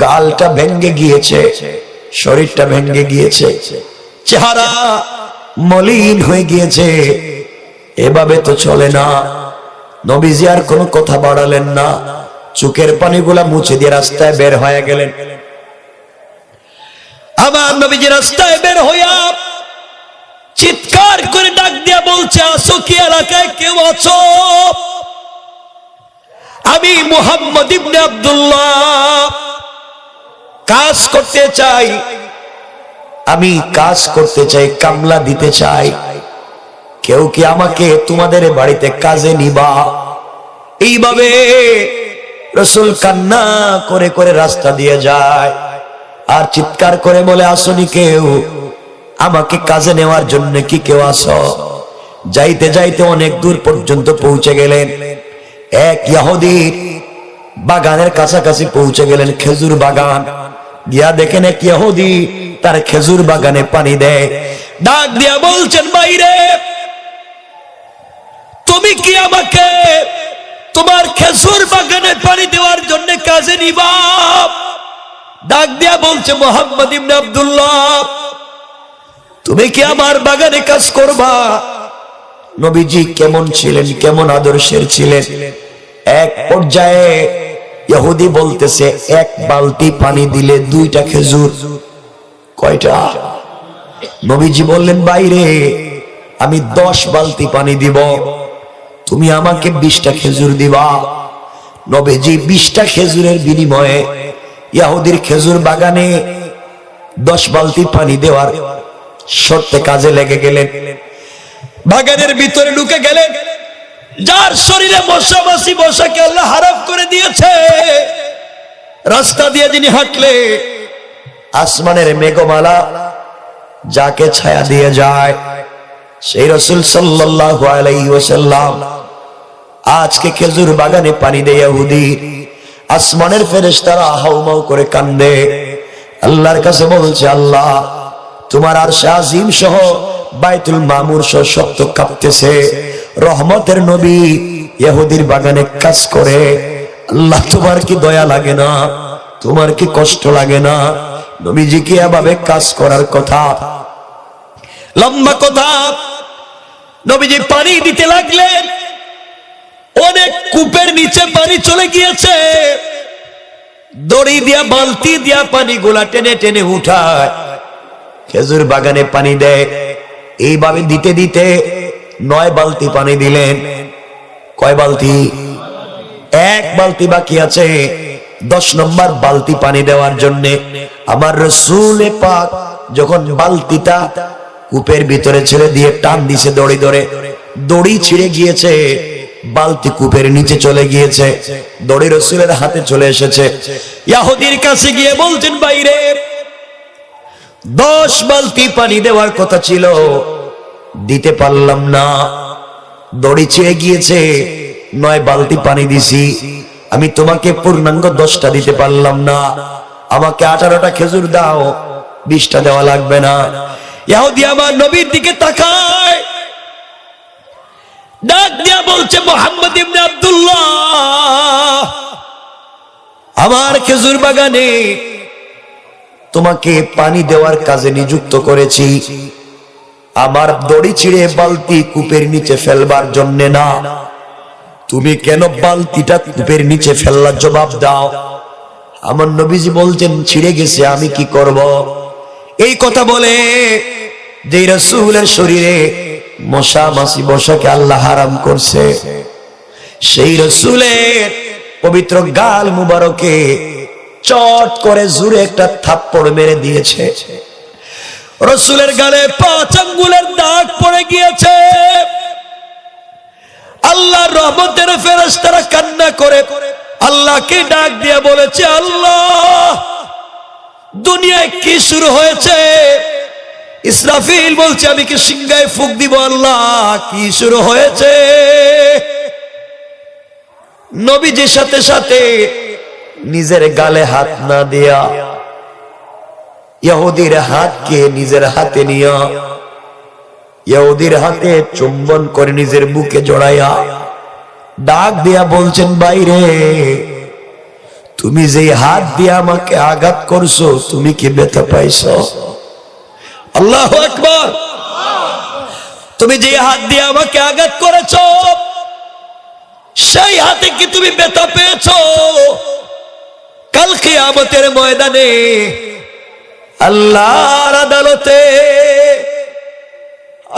গালটা ভেঙে গিয়েছে, শরীরটা ভেঙে গিয়েছে, চেহারা মলিন হয়ে গিয়েছে। এভাবে তো চলে না। নবীজি আর কোনো কথা বাড়ালেন না, চোখের পানিগুলা মুছে দিয়ে রাস্তায় বের হয়ে গেলেন। আবার নবীজি রাস্তায় বের হইয়া চিৎকার করে ডাক দিয়া বলছে, আসো, কি এলাকায় কেউ আছো? আমি মুহাম্মদ ইবনে আব্দুল্লাহ কাজ করতে চাই, আমি কাজ করতে চাই, কামলা দিতে চাই। কেউ কি আমাকে তোমাদের বাড়িতে কাজে নিবা? এইভাবে রাসূল কান্না করে করে রাস্তা দিয়ে যায় আর চিৎকার করে বলে, আসনি কেউ? আমাকে কাজে নেওয়ার জন্য কি কেউ আসো? যাইতে যাইতে অনেক দূর পর্যন্ত পৌঁছে গেলেন। এক ইহুদির বাগানের কাছাকাছি পৌঁছে গেলেন, খেজুর বাগান। গিয়া দেখেন এক ইহুদি তার খেজুর বাগানে পানি দেয়। ডাক দিয়া বলছেন, বাইরে, তুমি কি আমাকে তোমার খেজুর বাগানে পানি দেওয়ার জন্য কাজে নিবা? ডাক দিয়া বলছে, মুহাম্মদ ইবনে আব্দুল্লাহ, তুমি কি আমার বাগানে কাজ করবা? নবীজি কেমন ছিলেন, কেমন আদর্শের ছিলেন। এক পর্যায়ে ইহুদি বলতেছে, 1 বালতি পানি দিলে 2টা খেজুর। কয়টা? নবীজি বললেন, বাইরে, আমি 10 বালতি পানি দিব, তুমি আমাকে 20টা খেজুর দিবা। নবীজি 20টা খেজুরের বিনিময়ে ইহুদির খেজুর বাগানে 10 বালতি পানি দেওয়ার শর্তে কাজে লেগে গেলেন। বাগানের ভিতরে ঢুকে গেলেন। যার শরীরে মশা মাছি মশাকে আল্লাহ হারাম করে দিয়েছে, রাস্তা দিয়ে যিনি হাঁটলে আসমানের মেঘমালা যাকে ছায়া দিয়ে যায়, সেই রাসূল সাল্লাল্লাহু আলাইহি ওয়াসাল্লাম আজকে খেজুর বাগানে পানি দেয় ইহুদি, আসমানের ফেরেশতারা হাউমাউ করে কান্দে, আল্লাহর কাছে বলছে, আল্লাহ তোমার আরশ আজিম সহ বাইতুল মামুর সহ সপ্ত কাঁপতেছে, রহমতের নবী ইহুদির বাগানে কাজ করে, আল্লাহ তোমার কি দয়া লাগে না? তোমার কি কষ্ট লাগে না? নবীজি কি এভাবে কাজ করার কথা? লম্বা কথা। নবীজি পানি দিতে লাগলেন, অনেক কূপের নিচে পানি চলে গিয়েছে, দড়ি দিয়া বালতি দিয়া পানিগুলা টেনে টেনে উঠায়, খেজুর বাগানে পানি দেয়। এইভাবে দিতে দিতে 9 বালতি পানি দিলেন। কয় বালতি? 1 বালতি বাকি আছে। 10 নম্বর বালতি পানি দেওয়ার জন্য আমার রাসূল পাক যখন বালতিটা কূপের ভিতরে ছেড়ে দিয়ে টান দিছে দড়ি ধরে, দড়ি ছিঁড়ে গিয়েছে, বালতি কূপের নিচে চলে গিয়েছে, দড়ি রাসূলের হাতে চলে এসেছে। ইহুদির কাছে গিয়ে বলছেন, বাইরে 10 বালতি পানি দেওয়ার কথা ছিল, দিতে পারলাম না, দড়ি ছিঁড়ে গিয়েছে, 9 বালতি পানি দিছি, আমি তোমাকে পূর্ণাঙ্গ 10টা দিতে পারলাম না, আমাকে 18টা খেজুর দাও, 20টা দেওয়া লাগবে না। ইহুদি আমার নবীর দিকে তাকায়, ডাক দিয়া বলছে, মুহাম্মদ ইবনে আব্দুল্লাহ, আমার খেজুর বাগানে তোমাকে পানি দেওয়ার কাজে নিযুক্ত করেছি, আমার দড়ি ছিঁড়ে বালতি কূপের নিচে ফেলবার জন্য না, তুমি কেন বালতিটা কূপের নিচে ফেললার জবাব দাও। আমার নবীজি বলছেন, ছিঁড়ে গেছে, আমি কি করব? এই কথা বলে যে রাসূলের শরীরে মশা মাছি বসাকে আল্লাহ হারাম করছে, সেই রাসূলের পবিত্র গাল মুবারকে চট করে জোরে একটা থাপ্পড় মেরে দিয়েছে। রাসূলের গালে 5 আঙ্গুলের দাগ পড়ে গিয়েছে। আল্লাহর রহমতের ফেরেশতারা কান্না করে আল্লাহকে ডাক দিয়ে বলেছে, আল্লাহ দুনিয়ায় কি শুরু হয়েছে? ইসরাফিল বলছে, আমি কি সিংহায় ফুঁক দিব? আল্লাহ কি শুরু হয়েছে? নবীজির সাথে সাথে নিজের গালে হাত না দিয়া ইহুদির হাতকে নিজের হাতে নিয়া ইহুদির হাতে চুম্বন করে নিজের বুকে জড়াইয়া ডাক দিয়া বলছেন, বাইরে তুমি যে হাত দিয়ে আমাকে আঘাত করছো, তুমি কি ব্যথা পাইছো? আল্লাহু আকবার। তুমি যে হাত দিয়ে আমাকে আঘাত করেছো, সেই হাতে কি তুমি ব্যথা পেয়েছো? কাল কিয়ামতের ময়দানে আল্লাহর আদালতে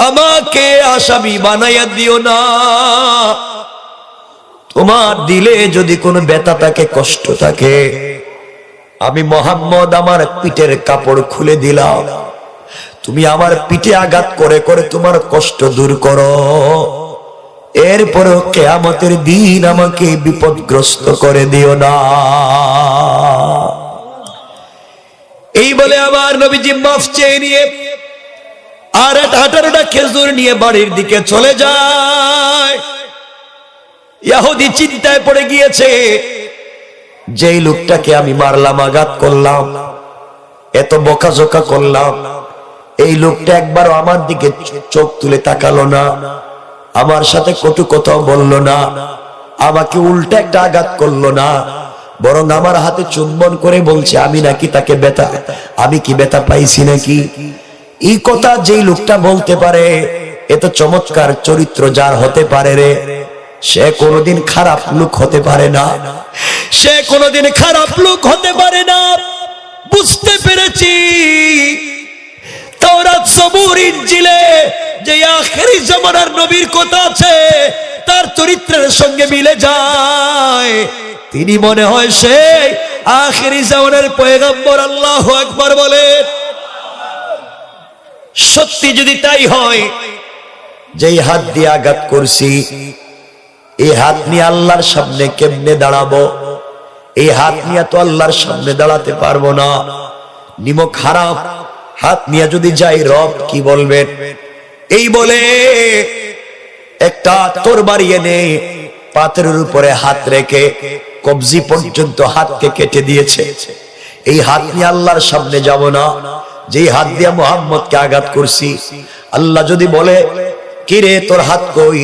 আমাকে আসামি বানাইয়া দিও না। তোমার দিলে যদি কোনো ব্যথা থাকে, কষ্ট থাকে, আমি মুহাম্মদ আমার পিঠের কাপড় খুলে দিলাম, তুমি আমার পিঠে আঘাত করে করে তোমার কষ্ট দূর করো, এরপরও কিয়ামতের দিন আমাকে বিপদগ্রস্ত করে দিও না। এই বলে আমার নবীজি মাফ চেয়ে নিয়ে আর 18টা খেজুর নিয়ে বাড়ির দিকে চলে যায়। ইহুদি চিন্তায় পড়ে গিয়েছে, যেই লোকটাকে আমি মারলাম, আঘাত করলাম, এত বকাঝকা করলাম, এই লোকটা একবারও আমার দিকে চোখ তুলে তাকালো না, আমার সাথে কটু কথাও বললো না, আমাকে উল্টা একটা আঘাত করলো না, বরং আমার হাতে চুম্বন করে বলছে আমি নাকি তাকে ব্যথা, আমি কি ব্যথা পাইছি নাকি? এই কথা যেই লোকটা বলতে পারে, এত চমৎকার চরিত্র যার হতে পারে রে, সে কোনোদিন খারাপ লোক হতে পারে না, সে কোনোদিন খারাপ লোক হতে পারে না। বুঝতে পেরেছি তাওরাত, জবুর, ইনজিলে যে আখেরি জামানার নবীর কথা আছে, তার চরিত্রের সঙ্গে মিলে যায়। তিনি মনে হয় সেই আখেরি জামানার পয়গম্বর। আল্লাহু আকবার বলেন। সত্যি যদি তাই হয়, যেই হাত দিয়ে আঘাত করছি এই হাত নিয়ে আল্লাহর সামনে কেমনে দাঁড়াবো? এই হাত নিয়ে তো আল্লাহর সামনে দাঁড়াতে পারবো না। নিমক খারাপ হাত নিয়ে যদি যাই রব কি বলবেন? এই বলে একটা তরবারি এনে পাথরের উপরে হাত রেখে কবজি পর্যন্ত হাতকে কেটে দিয়েছে। এই হাত নিয়ে আল্লাহর সামনে যাব না। যেই হাত দিয়ে মুহাম্মদকে আঘাত করছি, আল্লাহ যদি বলে কি রে তোর হাত কই?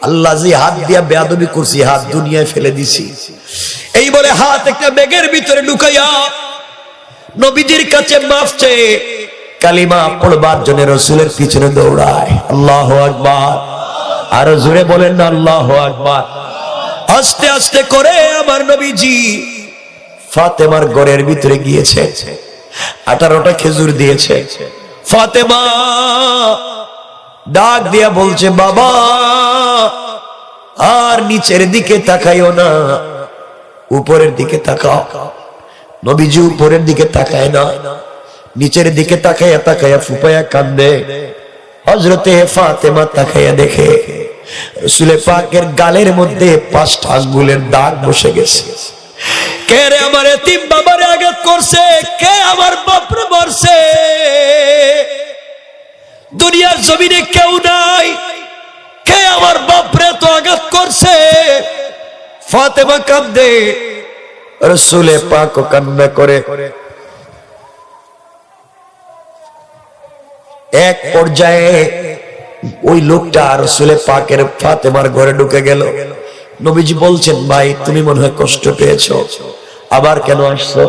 আল্লাহ যে হাত দিয়া বেয়াদবি করছি হাত দুনিয়ায় ফেলে দিছি। এই বলে হাত একটা ব্যাগের ভিতরে ঢুকাইয়া নবীজির কাছে মাফ চেয়ে কালিমা পড়বার জন্য রাসূলের পিছনে দৌড়ায়। আল্লাহু আকবার। আর জোরে বলেন না আল্লাহু আকবার। আস্তে আস্তে করে আমার নবীজি ফাতেমার ঘরের ভিতরে গিয়েছে। 18টা খেজুর দিয়েছে। ফাতেমা ডাক দিয়া বলছে, বাবা আর নিচের দিকে তাকাইও না, উপরের দিকে তাকাও। নবীজি উপরের দিকে তাকায় না, নিচের দিকে তাকাইয়া তাকাইয়া ফুপায়া কান্দে। হযরতে ফাতেমা তাকাইয়া দেখে রাসূলে পাকের গালের মধ্যে 5টা আঙ্গুলের দাগ বসে গেছে। কে রে আমার এতিম বাবারে আঘাত করছে? কে আমার বাপরে মারছে? দুনিয়ার জমিনে কেউ নাই, কে আমার বাপরে তো আঘাত করছে? ফাতেমা কান্দে, রাসূলে পাক কান্না করে। এক পর্যায়ে ওই লোকটা রাসূলে পাকের ফাতেমার ঘরে ঢুকে গেল। নবীজি বলছেন, ভাই তুমি মনে হয় কষ্ট পেয়েছো, আবার কেন আসছো?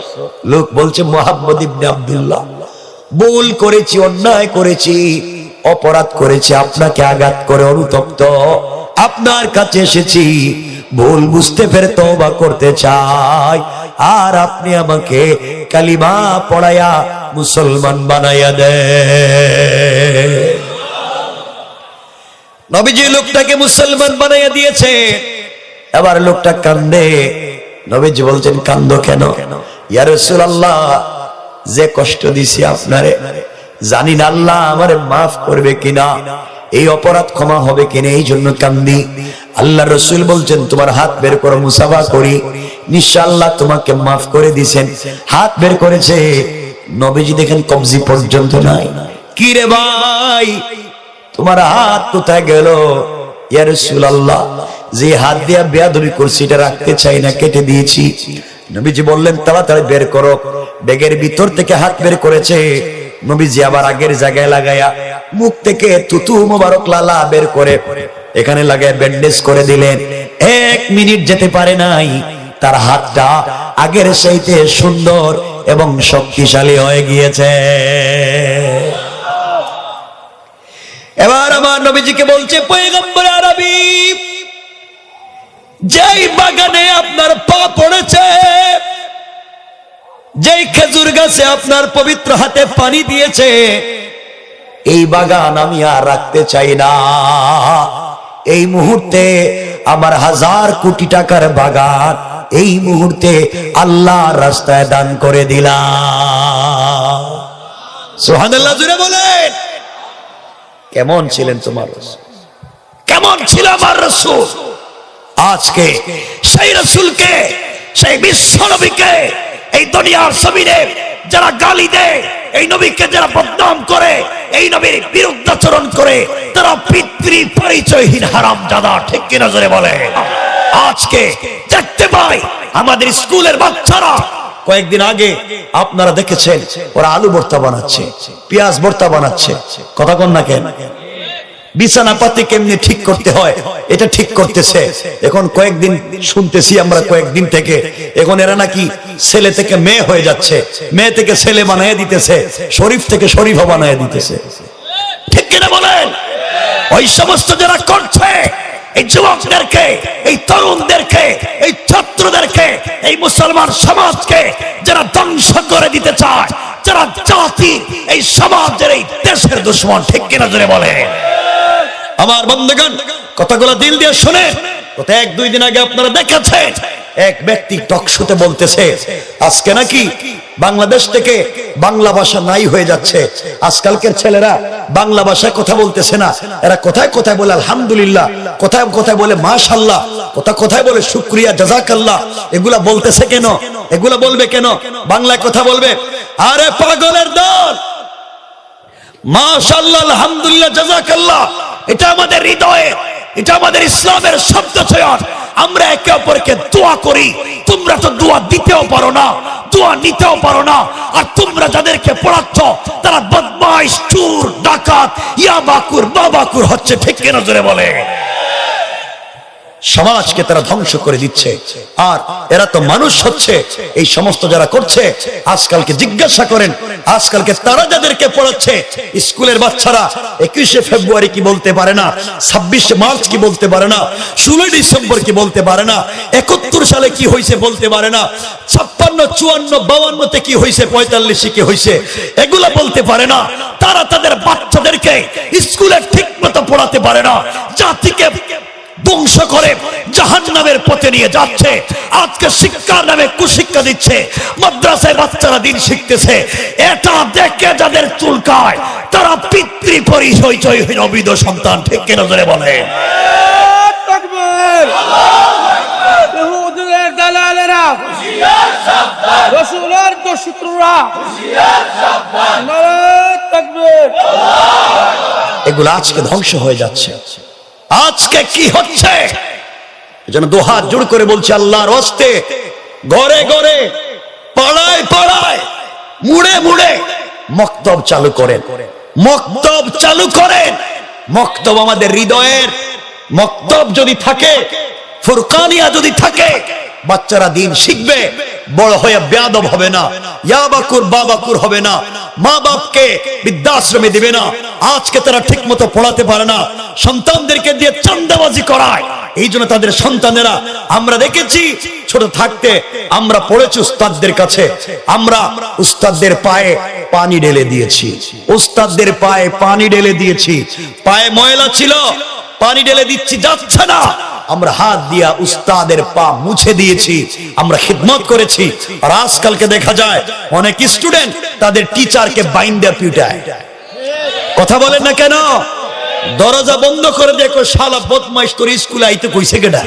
লোক বলছে, মুহাম্মদ ইবনে আব্দুল্লাহ, ভুল করেছি, অন্যায় করেছি, অপরাধ করেছি, আপনাকে আঘাত করে অনুতপ্ত আপনার কাছে এসেছি, ভুল বুঝতে পেরে তওবা করতে চাই, আর আপনি আমাকে কালিমা পড়ায়া মুসলমান বানাইয়া দেন। নবীজি লোকটাকে মুসলমান বানাইয়া দিয়েছে। এবার লোকটা কান্দে। নবীজি বলছেন, কান্দো কেন? ইয়া রাসূলুল্লাহ, যে কষ্ট দিছি আপনারে জানি না আল্লাহ আমারে মাফ করবে কিনা, এই অপরাধ ক্ষমা হবে কিনা, এই জন্য কান্দি। আল্লাহ রাসূল বলছেন, তোমার হাত বের করো, মুসাফা করি, ইনশাআল্লাহ তোমাকে মাফ করে দিবেন। হাত বের করেছে, নবীজি দেখেন কবজি পর্যন্ত নাই। কি রে ভাই, তোমার হাত কোথায় গেল? ইয়া রাসূলুল্লাহ, যে হাত দিয়া বেয়াদবি করছি এটা রাখতে চাই না, কেটে দিয়েছি। নবীজি বললেন, তাড়াতাড়ি বের করো। ব্যাগের ভিতর থেকে হাত বের করেছে। নবীজি আবার আগের জায়গায় লাগায়া মুখ থেকে তুতু মোবারক লালা বের করে এখানে লাগায় ব্যান্ডেজ করে দিলেন। 1 মিনিট যেতে পারে নাই, তার হাতটা আগের চাইতে সুন্দর এবং শক্তিশালী হয়ে গিয়েছে। এবার আমার নবীজিকে বলছে, পয়গম্বর আরবি, যেই বাগানে আপনার পা পড়েছে, যেই খেজুর গাছে আপনার পবিত্র হাতে পানি দিয়েছে, এই বাগান আমি আর রাখতে চাই না। এই মুহূর্তে আমার 1000 কোটি টাকার বাগান এই মুহূর্তে আল্লাহর রাস্তায় দান করে দিলাম। সুবহানাল্লাহ, জোরে বলেন। কেমন ছিলেন তোমার রাসূল? কেমন ছিল আমার রাসূল? আজকে সেই রাসূলকে, সেই বিশ্ব নবীকে এই দুনিয়ার জমিনে যারা গালি দেয়, এই নবীকে যারা বদনাম করে, এই নবীর বিরুদ্ধাচরণ করে, তারা পিতৃ পরিচয়হীন হারামজাদা, ঠিক কিনা জোরে বলে। আজকে দেখতে পাই আমাদের স্কুলের বাচ্চারা, কয়েকদিন আগে আপনারা দেখেছেন ওরা আলু ভর্তা বানাচ্ছে, পেঁয়াজ ভর্তা বানাচ্ছে, কথা কন না কেন? বিছানা পাতি কেমনি ঠিক করতে হয় এটা ঠিক করতেছে। এখন কয়েকদিন শুনতেছি আমরা, কয়েকদিন থেকে এখন এরা নাকি ছেলে থেকে মেয়ে হয়ে যাচ্ছে, মেয়ে থেকে ছেলে বানিয়ে দিতেছে, শরীফ থেকে শরীফ বানিয়ে দিতেছে, ঠিক কিনা বলেন? ওই সমস্ত যারা করছে, এই যুবকদেরকে, এই তরুণদেরকে, এই ছাত্রদেরকে, এই মুসলমান সমাজকে যারা ধ্বংস করে দিতে চায়, যারা জাতি, এই সমাজের, এই দেশের দুশ্মন, ঠিক কিনা জোরে বলে। আমার বন্ধুগণ, কথাগুলো দিল দিয়ে শুনে। গত 1-2 দিন আগে আপনারা দেখেছেন এক ব্যক্তি টক শোতে বলতেছে আজকে নাকি বাংলাদেশ থেকে বাংলা ভাষা নাই হয়ে যাচ্ছে, আজকালকের ছেলেরা বাংলা ভাষায় কথা বলতেছে না, এরা কোথায় কোথায় বলে আলহামদুলিল্লাহ, কোথায় কোথায় বলে মাশাআল্লাহ, কথা কোথায় বলে শুকরিয়া জাযাকাল্লাহ, এগুলা বলতেছে কেন? এগুলা বলবে কেন? বাংলায় কথা বলবে। আরে পাগলের দল, মাশাআল্লাহ আলহামদুলিল্লাহ জাযাকাল্লাহ, এটা আমাদের হৃদয়ে, এটা আমাদের ইসলামের শব্দ চয়ন। আমরা একে অপরকে দোয়া করি। তোমরা তো দোয়া দিতেও পারো না, দোয়া নিতেও পারো না, আর তোমরা যাদেরকে পড়াচ্ছ তারা বদমাইশ, চোর, ডাকাত, ইয়াবাকুর, বাবাকুর হচ্ছে, ঠিক কিনা জোরে বলে? সমাজকে তারা ধ্বংস করে দিচ্ছে। আর এরা তো মানুষ হচ্ছে। এই সমস্ত যারা করছে, আজকালকে জিজ্ঞাসা করেন, আজকালকে তারা যাদেরকে পড়াচ্ছে, স্কুলের বাচ্চারা 21শে ফেব্রুয়ারি কি বলতে পারে না, 26শে মার্চ কি বলতে পারে না, 16ই ডিসেম্বর কি বলতে পারে না, 71 সালে কি হয়েছে বলতে পারে না, 56, 54, 52-তে কি হয়েছে, 45-এ কি হয়েছে, এগুলা বলতে পারে না। তারা তাদের বাচ্চাদেরকে স্কুলে ঠিক মতো পড়াতে পারে না, জাতিকে ধ্বংস করে জাহান্নামের পথে নিয়ে যাচ্ছে। আজকে শিক্ষার নামে কুশিক্ষা দিচ্ছে, মাদ্রাসায় বাচ্চারা দিন শিখতেছে। এটা দেখে যাদের চুলকায় তারা পিতৃ পরিচয়হীন অবৈধ সন্তান, ঠিক কিনা জোরে বলে? তাকবীর! ইহুদিদের দালালেরা হুঁশিয়ার সাবধান, রাসূলের দুশত্রুরা হুঁশিয়ার সাবধান, নারে তাকবীর! এগুলো আজকে ধ্বংস হয়ে যাচ্ছে। আজকে কি হচ্ছে? এজন্য দুহাত জোড় করে বলছি, আল্লাহর হস্তে ঘরে ঘরে, পাড়ায় পাড়ায়, মুড়ে মুড়ে মক্তব চালু করেন, মক্তব চালু করেন। মক্তব আমাদের হৃদয়ের মক্তব যদি থাকে, ফুরকানিয়া যদি থাকে, বাচ্চারা দিন শিখবে, বড় হয়ে বেয়াদব হবে না, ইয়াবাকুর বাবাকুর হবে না, মা বাপকে বৃদ্ধাশ্রমে দিবে না। আজকে তারা ঠিক মতো পড়াতে পারে না, সন্তানদেরকে দিয়ে চান্দাবাজি করায়। এই জন্য তাদের সন্তানেরা, আমরা দেখেছি ছোট থাকতে আমরা পড়েছি উস্তাদদের কাছে, আমরা উস্তাদদের পায়ে পানি ঢেলে দিয়েছি, উস্তাদদের পায়ে পানি ঢেলে দিয়েছি। পায়ে ময়লা ছিল, পানি ঢেলে দিচ্ছি, যাচ্ছে না, আমরা হাত দিয়া উস্তাদের পা মুছে দিয়েছি, আমরা খিদমত করেছি। আর আজকালকে দেখা যায় অনেক স্টুডেন্ট তাদের টিচারকে বাইন্দা পিটায়। কথা বলেন না কেন? দরজা বন্ধ করে দেখো, শালা বদমাইশ, তোর স্কুলে আইতে কইছে কেডা?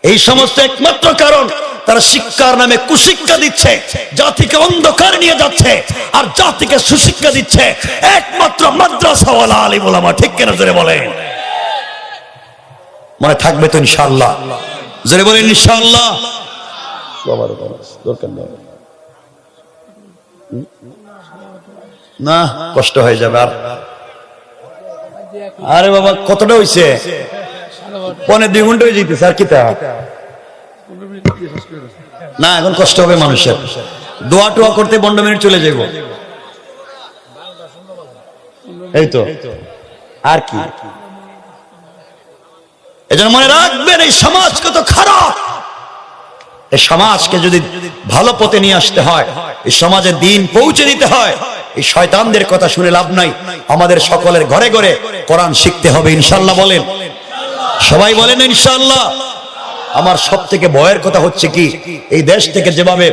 এই সমস্ত একমাত্র কারণ, তারা শিক্ষার নামে কুশিক্ষা দিচ্ছে, জাতিকে অন্ধকার নিয়ে যাচ্ছে। আর জাতিকে সুশিক্ষা দিচ্ছে একমাত্র মাদ্রাসাওয়ালা আলিম ওলামা, ঠিক কিনা জোরে বলেন? মনে থাকবে তো ইনশাআল্লাহ? জোরে বলেন ইনশাআল্লাহ। না, কষ্ট হয়ে যাবে। আর আরে বাবা, কতটা হয়েছে? 1.5 ঘন্টা হয়ে যেতেছে। আর কি তা না, এখন কষ্ট হবে মানুষের। দোয়া টোয়া করতে 15 মিনিট চলে যাব, এই তো। আর কি? এজন্য মনে রাখবেন, এই সমাজ কত খারাপ। এই সমাজকে যদি ভালো পথে নিয়ে আসতে হয়, এই সমাজে দিন পৌঁছে দিতে হয়, এই শয়তানদের কথা শুনে লাভ নাই। আমাদের সকলের ঘরে ঘরে কোরআন শিখতে হবে, ইনশাআল্লাহ বলেন? সবাই বলেন ইনশাআল্লাহ। আমার সব থেকে ভয়ের কথা হচ্ছে কি, এই দেশ থেকে যেভাবে